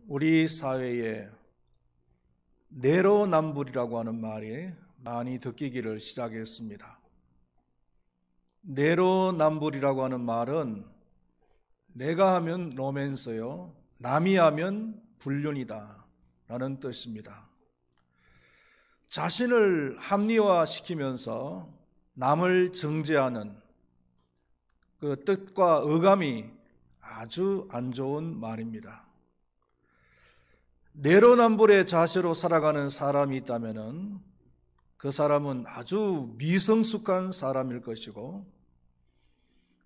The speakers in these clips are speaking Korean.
우리 사회에 내로남불이라고 하는 말이 많이 듣기기를 시작했습니다. 내로남불이라고 하는 말은 내가 하면 로맨스요, 남이 하면 불륜이다 라는 뜻입니다. 자신을 합리화시키면서 남을 정죄하는 그 뜻과 어감이 아주 안 좋은 말입니다. 내로남불의 자세로 살아가는 사람이 있다면 그 사람은 아주 미성숙한 사람일 것이고,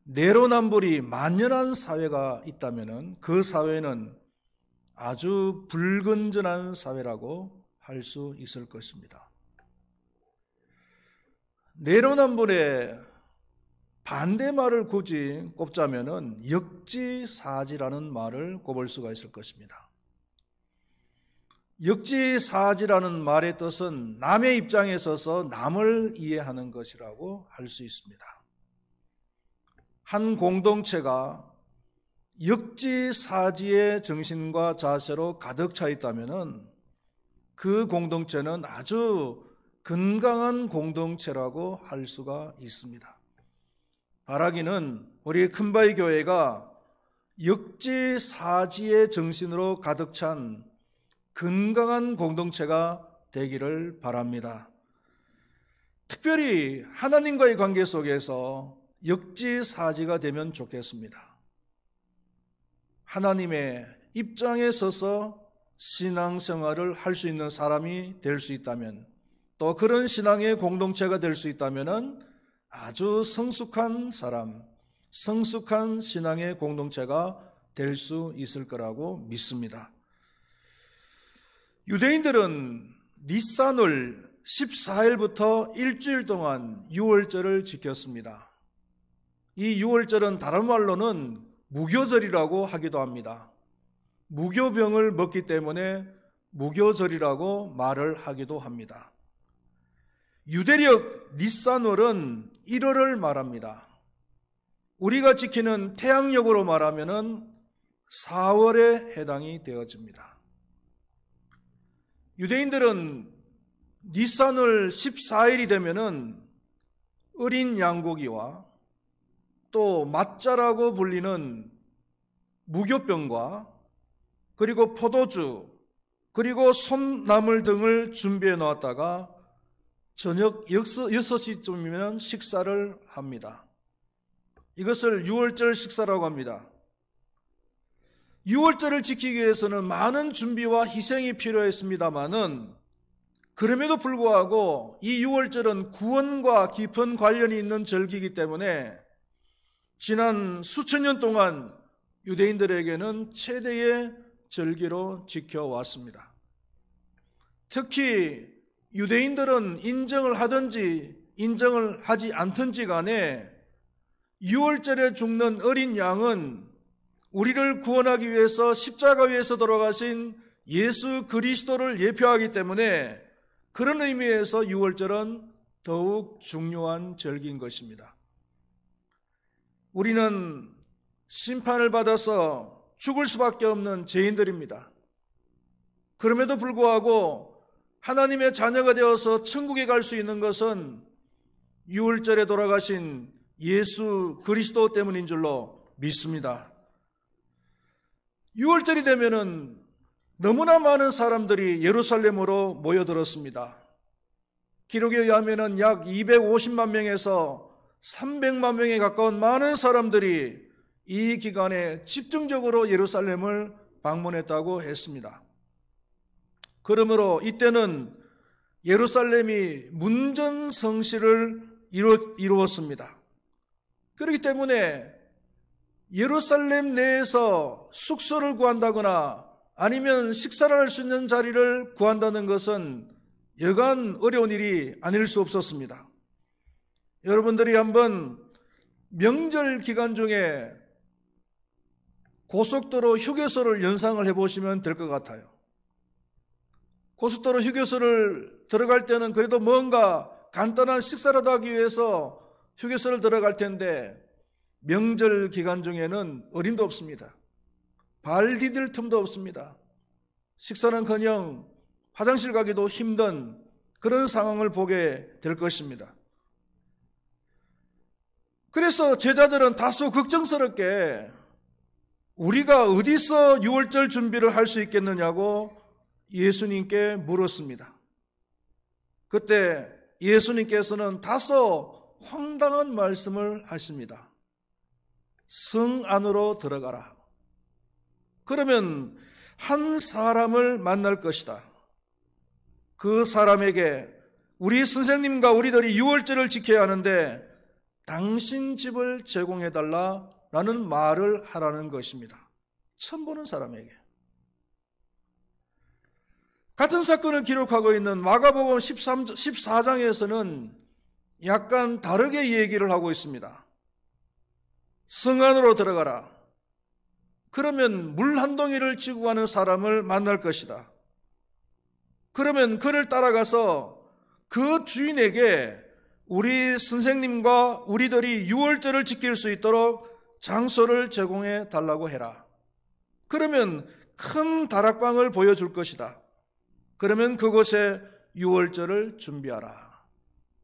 내로남불이 만연한 사회가 있다면 그 사회는 아주 불건전한 사회라고 할 수 있을 것입니다. 내로남불의 반대말을 굳이 꼽자면 역지사지라는 말을 꼽을 수가 있을 것입니다. 역지사지라는 말의 뜻은 남의 입장에 서서 남을 이해하는 것이라고 할 수 있습니다. 한 공동체가 역지사지의 정신과 자세로 가득 차 있다면 그 공동체는 아주 건강한 공동체라고 할 수가 있습니다. 바라기는 우리 큰바위 교회가 역지사지의 정신으로 가득 찬 건강한 공동체가 되기를 바랍니다. 특별히 하나님과의 관계 속에서 역지사지가 되면 좋겠습니다. 하나님의 입장에 서서 신앙생활을 할 수 있는 사람이 될 수 있다면, 또 그런 신앙의 공동체가 될 수 있다면 아주 성숙한 사람, 성숙한 신앙의 공동체가 될 수 있을 거라고 믿습니다. 유대인들은 니산월 14일부터 일주일 동안 유월절을 지켰습니다. 이 유월절은 다른 말로는 무교절이라고 하기도 합니다. 무교병을 먹기 때문에 무교절이라고 말을 하기도 합니다. 유대력 니산월은 1월을 말합니다. 우리가 지키는 태양력으로 말하면 4월에 해당이 되어집니다. 유대인들은 니산월 14일이 되면은 어린 양고기와 또 mat자라고 불리는 무교병과 그리고 포도주 그리고 솜나물 등을 준비해 놓았다가 저녁 6시쯤이면 식사를 합니다. 이것을 유월절 식사라고 합니다. 유월절을 지키기 위해서는 많은 준비와 희생이 필요했습니다마는 그럼에도 불구하고 이 유월절은 구원과 깊은 관련이 있는 절기이기 때문에 지난 수천 년 동안 유대인들에게는 최대의 절기로 지켜왔습니다. 특히 유대인들은 인정을 하든지 인정을 하지 않든지 간에 유월절에 죽는 어린 양은 우리를 구원하기 위해서 십자가 위에서 돌아가신 예수 그리스도를 예표하기 때문에 그런 의미에서 유월절은 더욱 중요한 절기인 것입니다. 우리는 심판을 받아서 죽을 수밖에 없는 죄인들입니다. 그럼에도 불구하고 하나님의 자녀가 되어서 천국에 갈 수 있는 것은 유월절에 돌아가신 예수 그리스도 때문인 줄로 믿습니다. 6월절이 되면은 너무나 많은 사람들이 예루살렘으로 모여들었습니다. 기록에 의하면은 약 250만 명에서 300만 명에 가까운 많은 사람들이 이 기간에 집중적으로 예루살렘을 방문했다고 했습니다. 그러므로 이때는 예루살렘이 문전성시를 이루었습니다. 그렇기 때문에 예루살렘 내에서 숙소를 구한다거나 아니면 식사를 할 수 있는 자리를 구한다는 것은 여간 어려운 일이 아닐 수 없었습니다. 여러분들이 한번 명절 기간 중에 고속도로 휴게소를 연상을 해보시면 될 것 같아요. 고속도로 휴게소를 들어갈 때는 그래도 뭔가 간단한 식사라도 하기 위해서 휴게소를 들어갈 텐데 명절 기간 중에는 어림도 없습니다. 발 디딜 틈도 없습니다. 식사는커녕 화장실 가기도 힘든 그런 상황을 보게 될 것입니다. 그래서 제자들은 다소 걱정스럽게 우리가 어디서 유월절 준비를 할 수 있겠느냐고 예수님께 물었습니다. 그때 예수님께서는 다소 황당한 말씀을 하십니다. 성 안으로 들어가라. 그러면 한 사람을 만날 것이다. 그 사람에게 우리 선생님과 우리들이 유월절을 지켜야 하는데 당신 집을 제공해달라라는 말을 하라는 것입니다. 처음 보는 사람에게. 같은 사건을 기록하고 있는 마가복음 14장에서는 약간 다르게 얘기를 하고 있습니다. 성 안으로 들어가라. 그러면 물 한 동이를 지고 가는 사람을 만날 것이다. 그러면 그를 따라가서 그 주인에게 우리 선생님과 우리들이 유월절을 지킬 수 있도록 장소를 제공해 달라고 해라. 그러면 큰 다락방을 보여줄 것이다. 그러면 그곳에 유월절을 준비하라.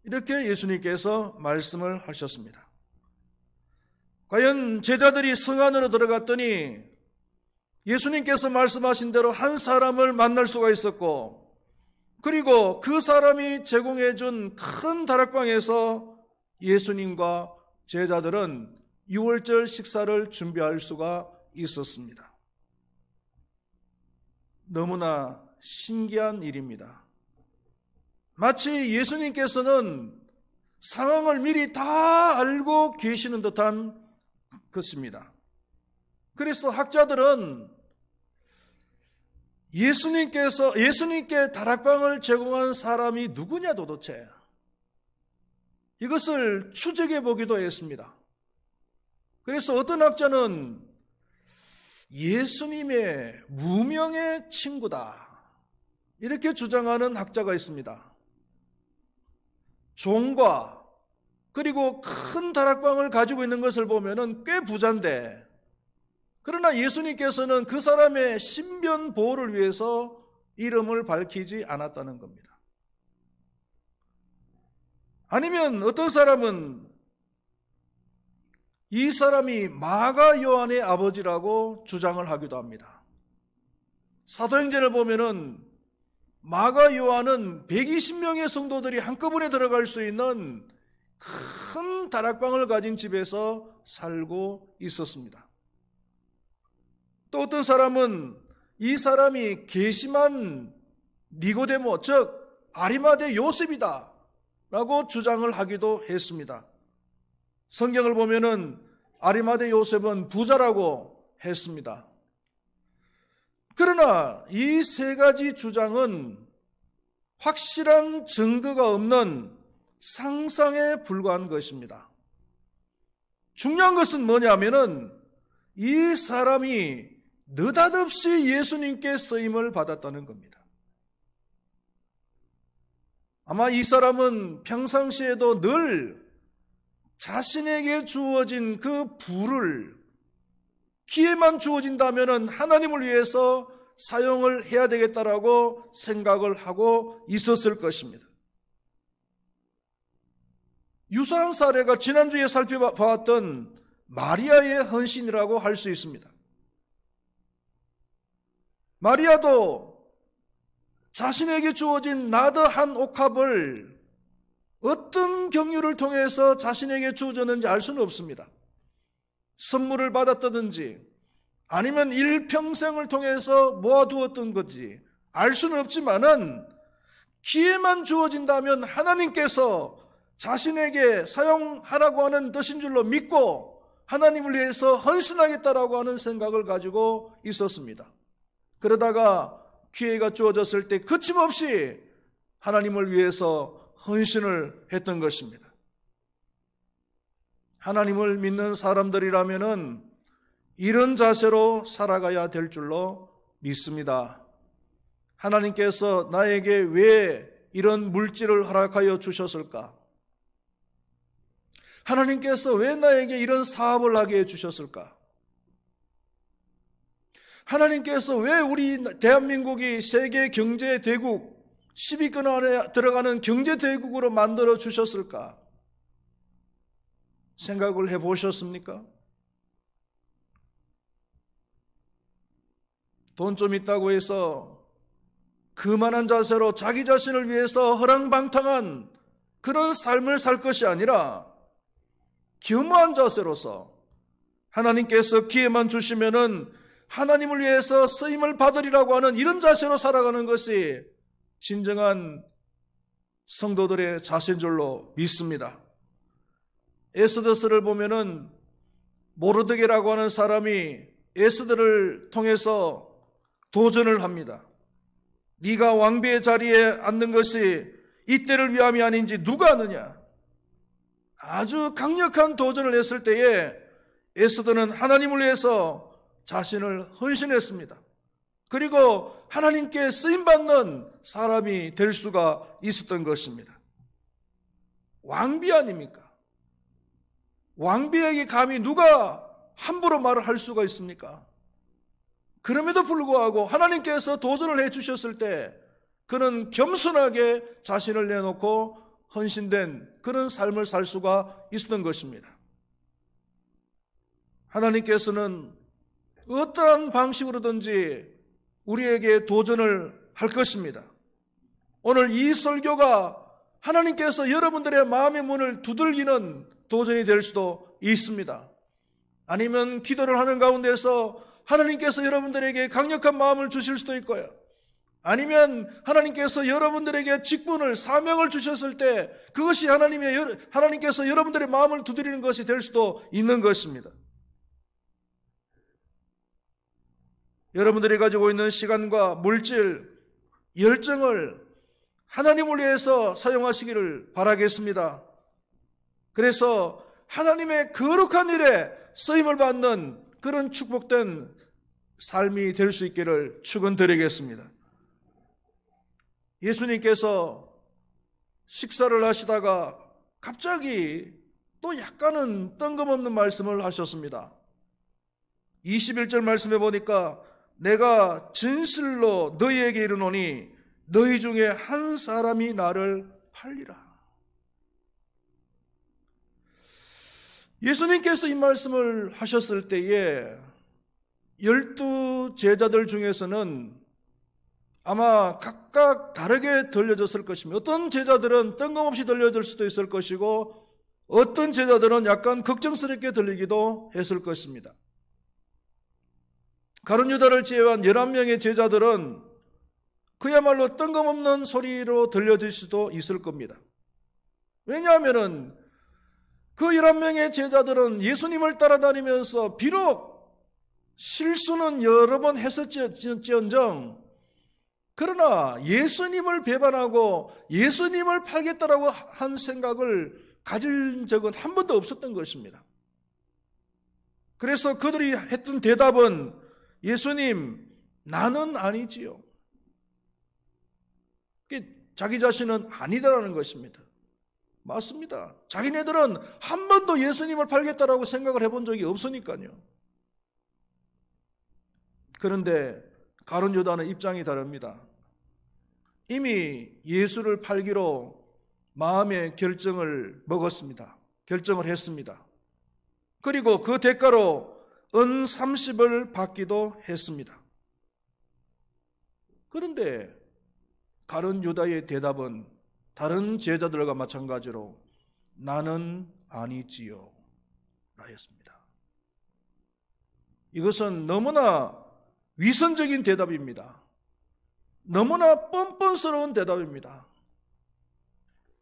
이렇게 예수님께서 말씀을 하셨습니다. 과연 제자들이 성 안으로 들어갔더니 예수님께서 말씀하신 대로 한 사람을 만날 수가 있었고, 그리고 그 사람이 제공해 준 큰 다락방에서 예수님과 제자들은 유월절 식사를 준비할 수가 있었습니다. 너무나 신기한 일입니다. 마치 예수님께서는 상황을 미리 다 알고 계시는 듯한 것입니다. 그래서 학자들은 예수님께 다락방을 제공한 사람이 누구냐 도대체, 이것을 추적해 보기도 했습니다. 그래서 어떤 학자는 예수님의 무명의 친구다, 이렇게 주장하는 학자가 있습니다. 종과 그리고 큰 다락방을 가지고 있는 것을 보면은 꽤 부자인데, 그러나 예수님께서는 그 사람의 신변 보호를 위해서 이름을 밝히지 않았다는 겁니다. 아니면 어떤 사람은 이 사람이 마가 요한의 아버지라고 주장을 하기도 합니다. 사도행전을 보면은 마가 요한은 120명의 성도들이 한꺼번에 들어갈 수 있는 큰 다락방을 가진 집에서 살고 있었습니다. 또 어떤 사람은 이 사람이 괘씸한 니고데모, 즉 아리마대 요셉이다 라고 주장을 하기도 했습니다. 성경을 보면은 아리마대 요셉은 부자라고 했습니다. 그러나 이 세 가지 주장은 확실한 증거가 없는 상상에 불과한 것입니다. 중요한 것은 뭐냐면은 이 사람이 느닷없이 예수님께 쓰임을 받았다는 겁니다. 아마 이 사람은 평상시에도 늘 자신에게 주어진 그 부를, 기회만 주어진다면 하나님을 위해서 사용을 해야 되겠다라고 생각을 하고 있었을 것입니다. 유사한 사례가 지난주에 살펴봤던 마리아의 헌신이라고 할 수 있습니다. 마리아도 자신에게 주어진 나드 한 옥합을 어떤 경유를 통해서 자신에게 주어졌는지 알 수는 없습니다. 선물을 받았다든지 아니면 일평생을 통해서 모아두었던 건지 알 수는 없지만은 기회만 주어진다면 하나님께서 자신에게 사용하라고 하는 뜻인 줄로 믿고 하나님을 위해서 헌신하겠다라고 하는 생각을 가지고 있었습니다. 그러다가 기회가 주어졌을 때 거침없이 하나님을 위해서 헌신을 했던 것입니다. 하나님을 믿는 사람들이라면은 이런 자세로 살아가야 될 줄로 믿습니다. 하나님께서 나에게 왜 이런 물질을 허락하여 주셨을까? 하나님께서 왜 나에게 이런 사업을 하게 해주셨을까? 하나님께서 왜 우리 대한민국이 세계 경제 대국 10위권 안에 들어가는 경제 대국으로 만들어 주셨을까? 생각을 해 보셨습니까? 돈 좀 있다고 해서 그만한 자세로 자기 자신을 위해서 허랑방탕한 그런 삶을 살 것이 아니라 겸허한 자세로서 하나님께서 기회만 주시면은 하나님을 위해서 쓰임을 받으리라고 하는 이런 자세로 살아가는 것이 진정한 성도들의 자세인 줄로 믿습니다. 에스더서를 보면은 모르드게라고 하는 사람이 에스더를 통해서 도전을 합니다. 네가 왕비의 자리에 앉는 것이 이때를 위함이 아닌지 누가 아느냐? 아주 강력한 도전을 했을 때에 에스더는 하나님을 위해서 자신을 헌신했습니다. 그리고 하나님께 쓰임받는 사람이 될 수가 있었던 것입니다. 왕비 아닙니까? 왕비에게 감히 누가 함부로 말을 할 수가 있습니까? 그럼에도 불구하고 하나님께서 도전을 해 주셨을 때 그는 겸손하게 자신을 내놓고 헌신된 그런 삶을 살 수가 있었던 것입니다. 하나님께서는 어떠한 방식으로든지 우리에게 도전을 할 것입니다. 오늘 이 설교가 하나님께서 여러분들의 마음의 문을 두들기는 도전이 될 수도 있습니다. 아니면 기도를 하는 가운데서 하나님께서 여러분들에게 강력한 마음을 주실 수도 있고요. 아니면 하나님께서 여러분들에게 직분을, 사명을 주셨을 때 그것이 하나님께서 여러분들의 마음을 두드리는 것이 될 수도 있는 것입니다. 여러분들이 가지고 있는 시간과 물질, 열정을 하나님을 위해서 사용하시기를 바라겠습니다. 그래서 하나님의 거룩한 일에 쓰임을 받는 그런 축복된 삶이 될 수 있기를 축원드리겠습니다. 예수님께서 식사를 하시다가 갑자기 또 약간은 뜬금없는 말씀을 하셨습니다. 21절 말씀에 보니까 내가 진실로 너희에게 이르노니 너희 중에 한 사람이 나를 팔리라. 예수님께서 이 말씀을 하셨을 때에 12 제자들 중에서는 아마 각각 다르게 들려졌을 것입니다. 어떤 제자들은 뜬금없이 들려질 수도 있을 것이고 어떤 제자들은 약간 걱정스럽게 들리기도 했을 것입니다. 가룟 유다를 제외한 11명의 제자들은 그야말로 뜬금없는 소리로 들려질 수도 있을 겁니다. 왜냐하면 그 11명의 제자들은 예수님을 따라다니면서 비록 실수는 여러 번 했었지언정 그러나 예수님을 배반하고 예수님을 팔겠다라고 한 생각을 가질 적은 한 번도 없었던 것입니다. 그래서 그들이 했던 대답은 예수님, 나는 아니지요. 자기 자신은 아니다라는 것입니다. 맞습니다. 자기네들은 한 번도 예수님을 팔겠다라고 생각을 해본 적이 없으니까요. 그런데 가룟 유다는 입장이 다릅니다. 이미 예수를 팔기로 마음의 결정을 먹었습니다. 결정을 했습니다. 그리고 그 대가로 은 30을 받기도 했습니다. 그런데 가룟 유다의 대답은 다른 제자들과 마찬가지로 나는 아니지요 라였습니다. 이것은 너무나 위선적인 대답입니다. 너무나 뻔뻔스러운 대답입니다.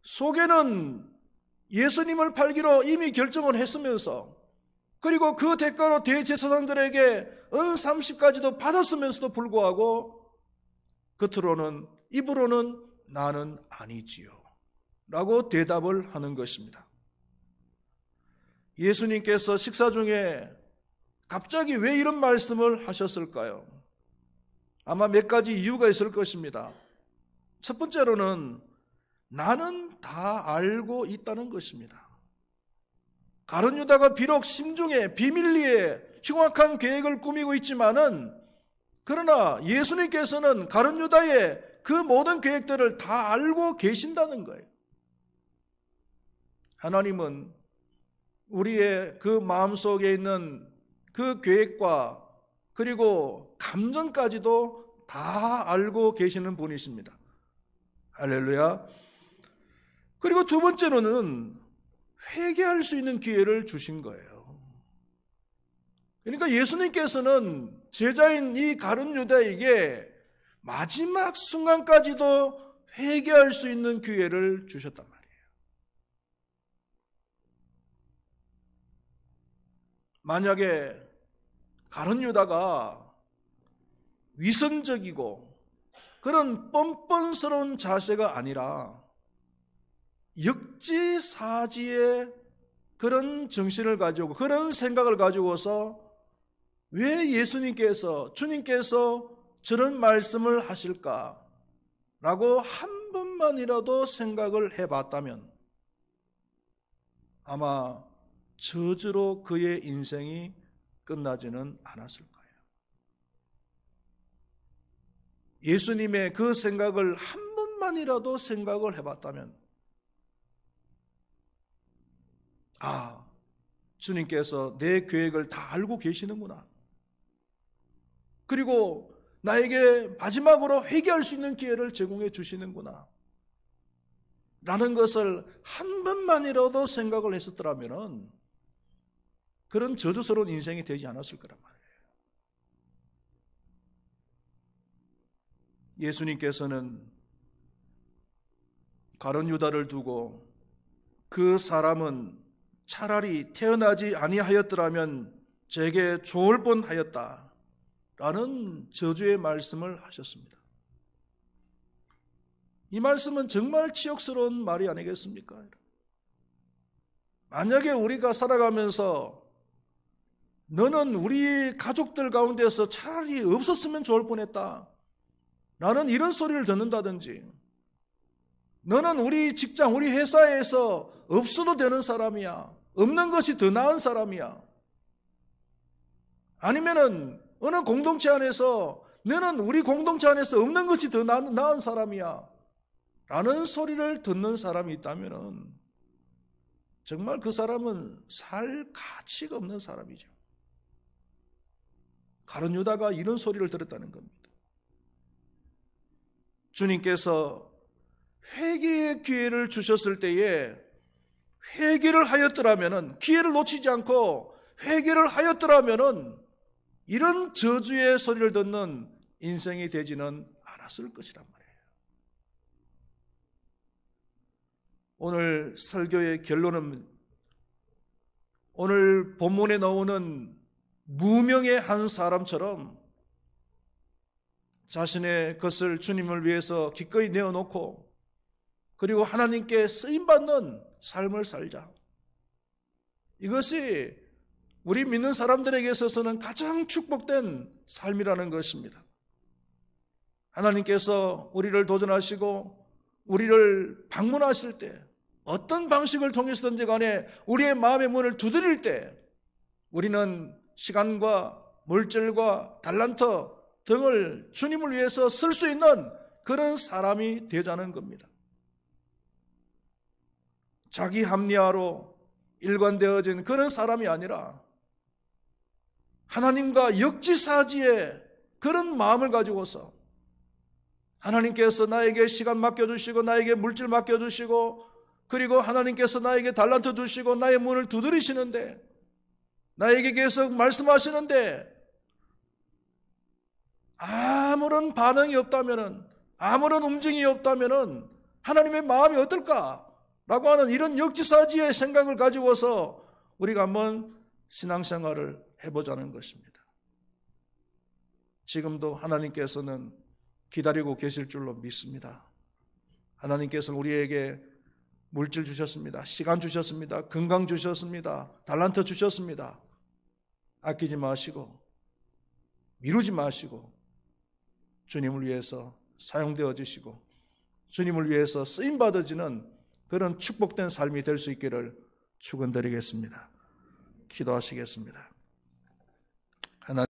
속에는 예수님을 팔기로 이미 결정을 했으면서 그리고 그 대가로 대제사장들에게 은 30까지도 받았으면서도 불구하고 겉으로는 입으로는 나는 아니지요 라고 대답을 하는 것입니다. 예수님께서 식사 중에 갑자기 왜 이런 말씀을 하셨을까요? 아마 몇 가지 이유가 있을 것입니다. 첫 번째로는 나는 다 알고 있다는 것입니다. 가룟 유다가 비록 심중에 비밀리에 흉악한 계획을 꾸미고 있지만은 그러나 예수님께서는 가룟 유다의 그 모든 계획들을 다 알고 계신다는 거예요. 하나님은 우리의 그 마음속에 있는 그 계획과 그리고 감정까지도 다 알고 계시는 분이십니다. 할렐루야. 그리고 두 번째로는 회개할 수 있는 기회를 주신 거예요. 그러니까 예수님께서는 제자인 이 가룟 유다에게 마지막 순간까지도 회개할 수 있는 기회를 주셨단 말이에요. 만약에 가룟 유다가 위선적이고 그런 뻔뻔스러운 자세가 아니라 역지사지의 그런 정신을 가지고 그런 생각을 가지고서 왜 주님께서 저런 말씀을 하실까? 라고 한 번만이라도 생각을 해봤다면 아마 저주로 그의 인생이 끝나지는 않았을 거예요. 예수님의 그 생각을 한 번만이라도 생각을 해봤다면 주님께서 내 계획을 다 알고 계시는구나. 그리고 나에게 마지막으로 회개할 수 있는 기회를 제공해 주시는구나. 라는 것을 한 번만이라도 생각을 했었더라면 그런 저주스러운 인생이 되지 않았을 거란 말이에요. 예수님께서는 가룟 유다를 두고 그 사람은 차라리 태어나지 아니하였더라면 제게 좋을 뻔하였다 라는 저주의 말씀을 하셨습니다. 이 말씀은 정말 치욕스러운 말이 아니겠습니까? 만약에 우리가 살아가면서 너는 우리 가족들 가운데서 차라리 없었으면 좋을 뻔했다 라는 이런 소리를 듣는다든지, 너는 우리 직장, 우리 회사에서 없어도 되는 사람이야, 없는 것이 더 나은 사람이야, 아니면은 어느 공동체 안에서 너는 우리 공동체 안에서 없는 것이 더 나은 사람이야 라는 소리를 듣는 사람이 있다면 정말 그 사람은 살 가치가 없는 사람이죠. 가룟 유다가 이런 소리를 들었다는 겁니다. 주님께서 회개의 기회를 주셨을 때에 회개를 하였더라면은, 기회를 놓치지 않고 회개를 하였더라면은 이런 저주의 소리를 듣는 인생이 되지는 않았을 것이란 말이에요. 오늘 설교의 결론은 오늘 본문에 나오는 무명의 한 사람처럼 자신의 것을 주님을 위해서 기꺼이 내어놓고 그리고 하나님께 쓰임받는 삶을 살자. 이것이 우리 믿는 사람들에게 있어서는 가장 축복된 삶이라는 것입니다. 하나님께서 우리를 도전하시고 우리를 방문하실 때 어떤 방식을 통해서든지 간에 우리의 마음의 문을 두드릴 때 우리는 시간과 물질과 달란트 등을 주님을 위해서 쓸 수 있는 그런 사람이 되자는 겁니다. 자기 합리화로 일관되어진 그런 사람이 아니라 하나님과 역지사지의 그런 마음을 가지고서 하나님께서 나에게 시간 맡겨주시고 나에게 물질 맡겨주시고 그리고 하나님께서 나에게 달란트 주시고 나의 문을 두드리시는데 나에게 계속 말씀하시는데 아무런 반응이 없다면은, 아무런 움직임이 없다면은 하나님의 마음이 어떨까? 라고 하는 이런 역지사지의 생각을 가지고서 우리가 한번 신앙생활을 해보자는 것입니다. 지금도 하나님께서는 기다리고 계실 줄로 믿습니다. 하나님께서는 우리에게 물질 주셨습니다. 시간 주셨습니다. 건강 주셨습니다. 달란트 주셨습니다. 아끼지 마시고 미루지 마시고 주님을 위해서 사용되어 주시고 주님을 위해서 쓰임받아지는 그런 축복된 삶이 될 수 있기를 축원드리겠습니다. 기도하시겠습니다. 하나님